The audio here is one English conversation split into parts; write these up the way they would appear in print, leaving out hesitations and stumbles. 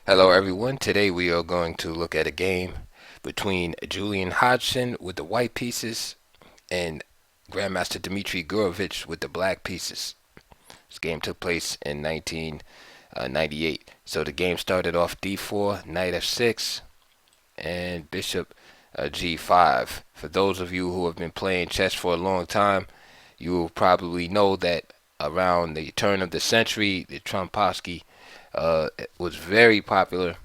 Hello everyone. Today we are going to look at a game between Julian Hodgson with the white pieces and Grandmaster Dmitry Gurevich with the black pieces. This game took place in 1998. So the game started off d4, knight f6, and bishop g5. For those of you who have been playing chess for a long time, you will probably know that around the turn of the century, the Trompowsky was very popular,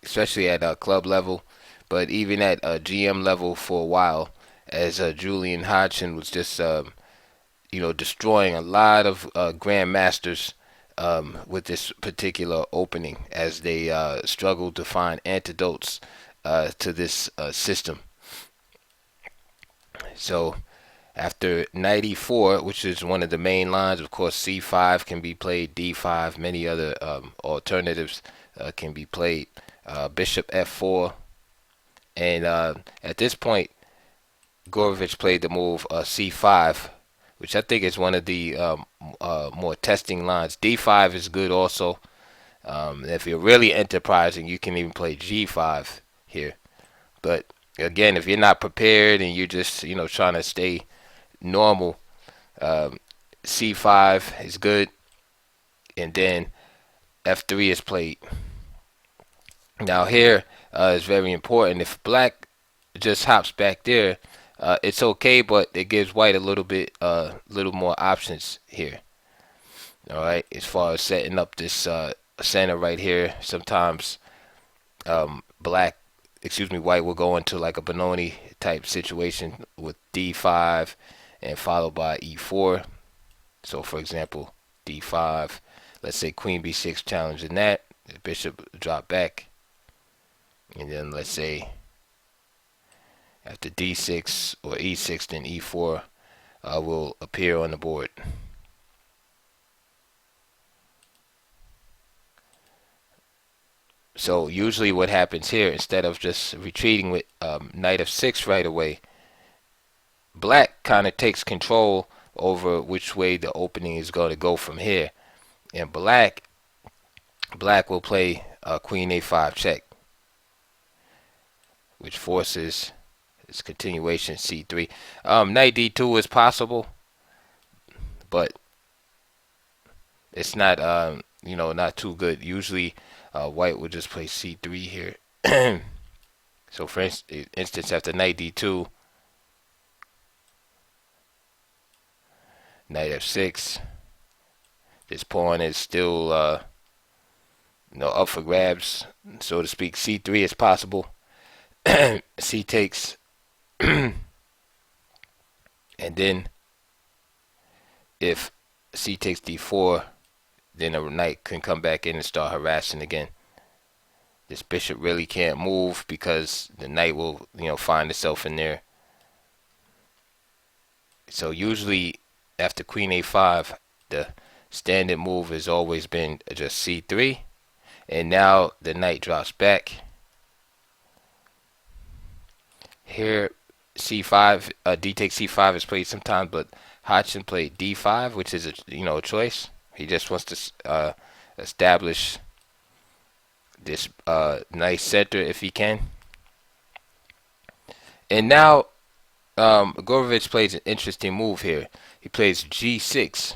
especially at club level, but even at GM level for a while, as Julian Hodgson was just destroying a lot of grandmasters with this particular opening as they struggled to find antidotes to this system. So after knight e4, which is one of the main lines, of course, c5 can be played, d5, many other alternatives can be played. Bishop f4, and at this point, Gurevich played the move c5, which I think is one of the more testing lines. d5 is good also. If you're really enterprising, you can even play g5 here. But again, if you're not prepared and you're just trying to stay normal, c5 is good, and then f3 is played. Now here is very important. If black just hops back there, it's okay, but it gives white a little more options here. All right, as far as setting up this center right here, sometimes white will go into like a Benoni type situation with d5 and followed by e4. So for example, d5, let's say queen b6 challenging that, the bishop drop back, and then let's say after d6 or e6, then e4 will appear on the board. So usually what happens here, instead of just retreating with knight f6 right away, black kind of takes control over which way the opening is going to go from here. And black will play queen a5 check, which forces its continuation c3. Knight d2 is possible, but it's not not too good. Usually white will just play c3 here. So for instance, after knight d2, knight f6, this pawn is still up for grabs, so to speak. c3 is possible. C takes, and then if c takes d4, then a knight can come back in and start harassing again. This bishop really can't move because the knight will find itself in there. So usually after queen a5, the standard move has always been just c3, and now the knight drops back. Here c5, d takes c5 is played sometimes, but Hodgson played d5, which is a choice. He just wants to establish this nice center if he can. And now Gurevich plays an interesting move here. He plays g6,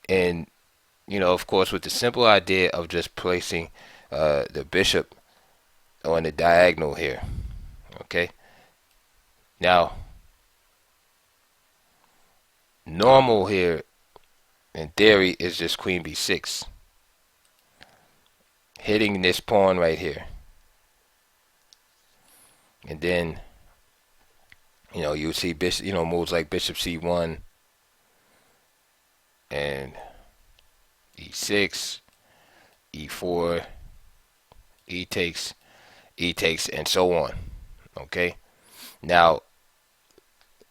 and of course, with the simple idea of just placing the bishop on the diagonal here. Okay. Now, normal here in theory is just queen b6, hitting this pawn right here, and then you see bishop, moves like bishop c1 and e6, e4, e takes, and so on. Okay. Now,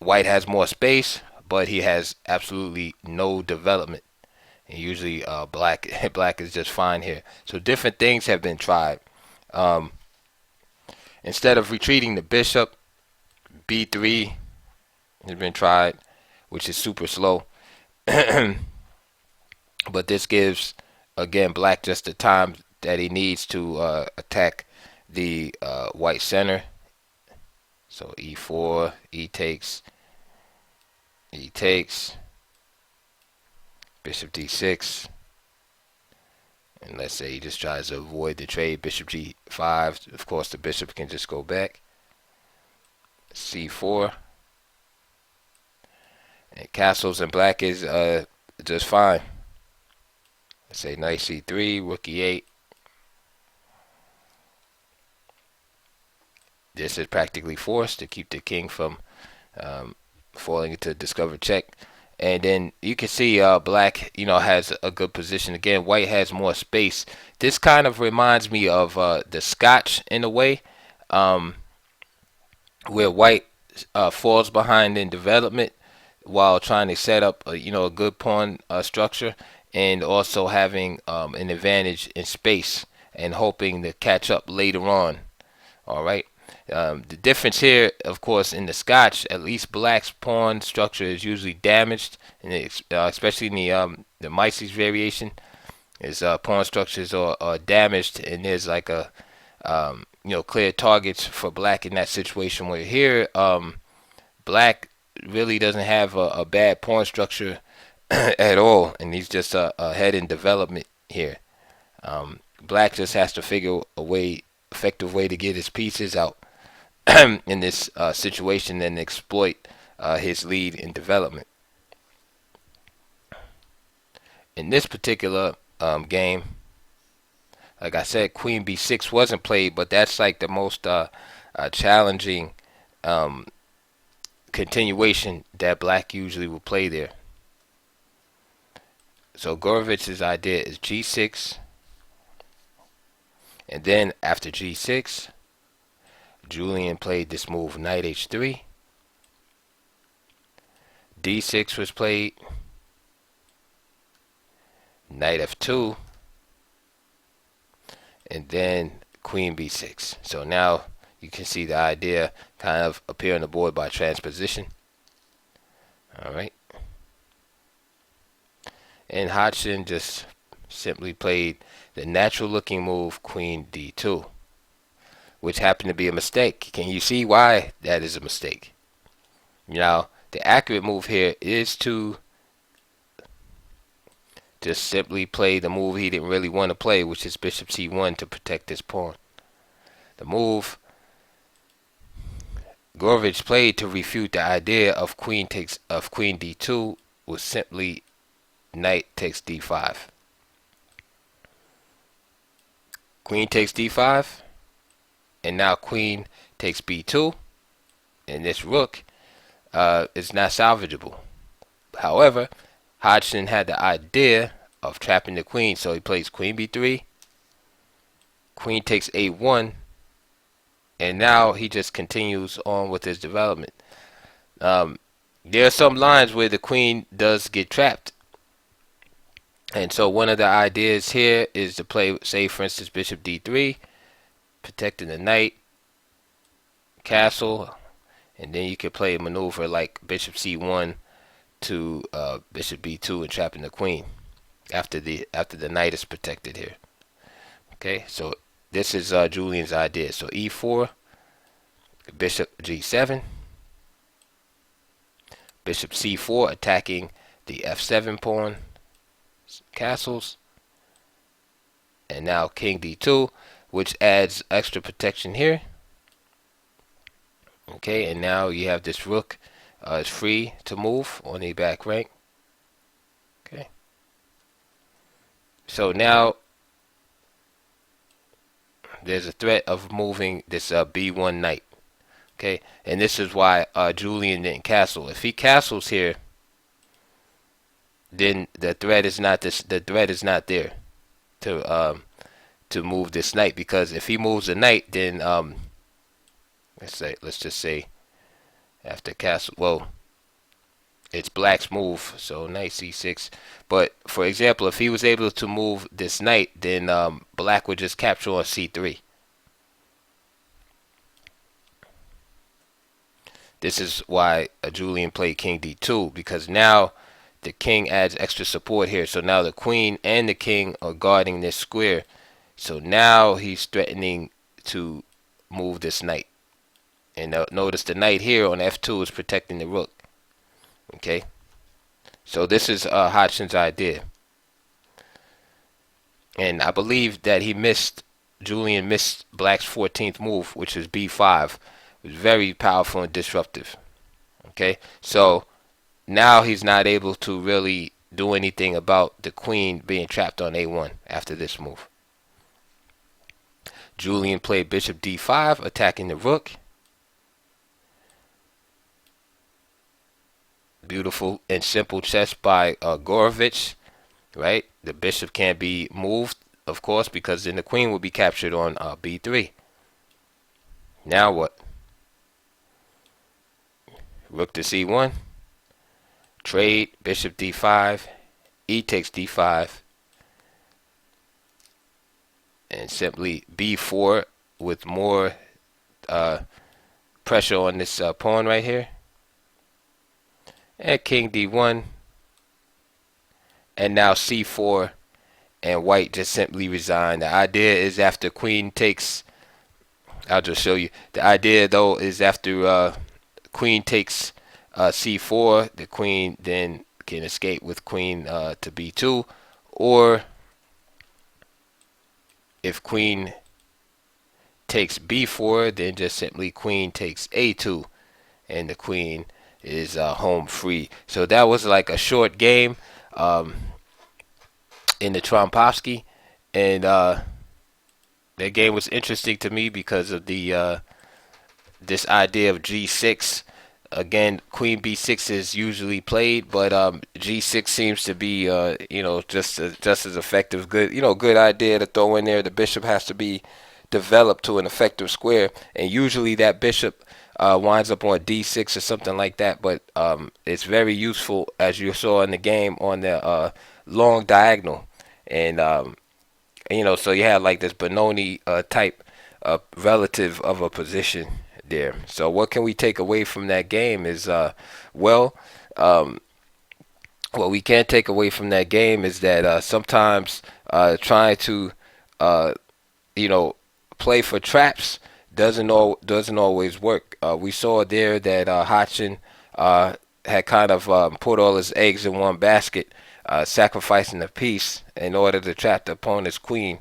white has more space, but he has absolutely no development. And usually black is just fine here. So different things have been tried. Instead of retreating the bishop, b3 has been tried, which is super slow. But this gives again, black just the time that he needs to attack the white center. So e4, e takes, bishop d6, and let's say he just tries to avoid the trade, bishop g5. Of course, the bishop can just go back. c4, and castles, and black is just fine. Let's say knight c3, rook e8. This is practically forced to keep the king from falling into discovered check. And then you can see black, has a good position. Again, white has more space. This kind of reminds me of the Scotch in a way, where white falls behind in development while trying to set up a good pawn structure, and also having an advantage in space and hoping to catch up later on. All right. The difference here, of course, in the Scotch, at least black's pawn structure is usually damaged, and especially in the Mises variation, his pawn structures are damaged, and there's like a clear targets for black in that situation. Where here, black really doesn't have a bad pawn structure at all, and he's just ahead in development here. Black just has to figure a effective way to get his pieces out in this situation and exploit his lead in development. In this particular game, like I said, queen b6 wasn't played, but that's like the most challenging continuation that black usually will play there. So Gurevich's idea is g6, and then after g6, Julian played this move, knight h3. d6 was played, knight f2, and then queen b6. So now you can see the idea kind of appear on the board by transposition. All right. And Hodgson just simply played the natural looking move, queen d2, which happened to be a mistake. Can you see why that is a mistake? Now, the accurate move here is to just simply play the move he didn't really want to play, which is bishop c1 to protect his pawn. The move Gurevich played to refute the idea of queen d2 was simply knight takes d5. Queen takes d5, and now queen takes b2, and this rook is not salvageable. However, Hodgson had the idea of trapping the queen, so he plays queen b3, queen takes a1, and now he just continues on with his development. There are some lines where the queen does get trapped, and so one of the ideas here is to play, say for instance, bishop d3, protecting the knight, castle, and then you could play a maneuver like bishop c1 to bishop b2 and trapping the queen after the knight is protected here. Okay, so this is Julian's idea. So e4, bishop g7, bishop c4 attacking the f7 pawn, castles, and now king d2, which adds extra protection here. Okay, and now you have this rook is free to move on the back rank. Okay, so now there's a threat of moving this b1 knight. Okay, and this is why Julian didn't castle. If he castles here, then the threat is not there to move this knight, because if he moves the knight, then let's just say after castle, well, it's black's move, so knight c6. But for example, if he was able to move this knight, then black would just capture on c3. This is why Julian played king d2, because now the king adds extra support here. So now the queen and the king are guarding this square. So now he's threatening to move this knight. And notice the knight here on f2 is protecting the rook. Okay. So this is Hodgson's idea. And I believe that Julian missed black's 14th move, which is b5. It was very powerful and disruptive. Okay. So now he's not able to really do anything about the queen being trapped on a1 after this move. Julian played bishop d5, attacking the rook. Beautiful and simple chess by Gurevich, right? The bishop can't be moved, of course, because then the queen will be captured on b3. Now what? Rook to c1. Trade, bishop d5. E takes d5. And simply b4 with more pressure on this pawn right here. And king d1. And now c4. And white just simply resigned. The idea is after queen takes... I'll just show you. The idea, though, is after queen takes c4, the queen then can escape with queen to b2. Or if queen takes b4, then just simply queen takes a2. And the queen is home free. So that was like a short game in the Trompowsky. And that game was interesting to me because of the this idea of g6. Again, queen b6 is usually played, but g6 seems to be just as effective. Good idea to throw in there. The bishop has to be developed to an effective square, and usually that bishop winds up on d6 or something like that. But it's very useful, as you saw in the game, on the long diagonal, and so you have like this Benoni type relative of a position there. So what can we take away from that game is what we can take away from that game is that sometimes trying to play for traps doesn't always work. We saw there that Hodgson had kind of put all his eggs in one basket, sacrificing a piece in order to trap the opponent's queen,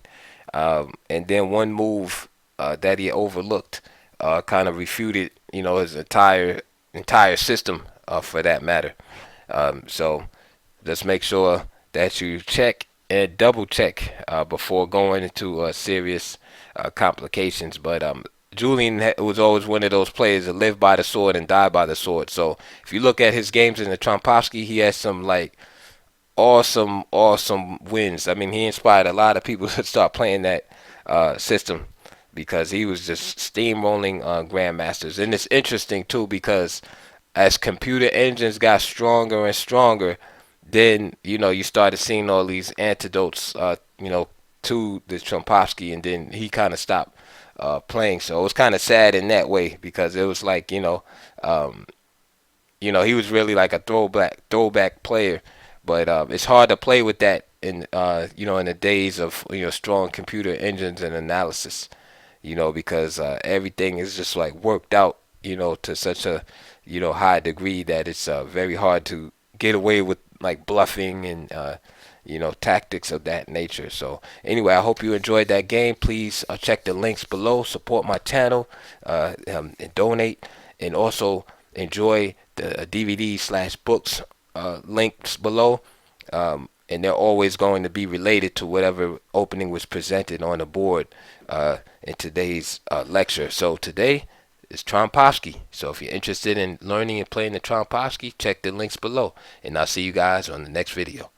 and then one move that he overlooked kind of refuted, his entire system, for that matter. So let's make sure that you check and double check before going into serious complications. But Julian was always one of those players that lived by the sword and died by the sword. So if you look at his games in the Trompowsky, he has some like awesome wins. I mean, he inspired a lot of people to start playing that system, because he was just steamrolling grandmasters. And it's interesting too, because as computer engines got stronger and stronger, then you started seeing all these antidotes to the Trompowsky, and then he kind of stopped playing. So it was kind of sad in that way, because it was like he was really like a throwback player. But it's hard to play with that in in the days of strong computer engines and analysis. Because everything is just like worked out, to such a, high degree that it's very hard to get away with like bluffing and, tactics of that nature. So anyway, I hope you enjoyed that game. Please check the links below, support my channel, and donate, and also enjoy the DVD/books links below. And they're always going to be related to whatever opening was presented on the board in today's lecture. So today is Trompowsky. So if you're interested in learning and playing the Trompowsky, check the links below. And I'll see you guys on the next video.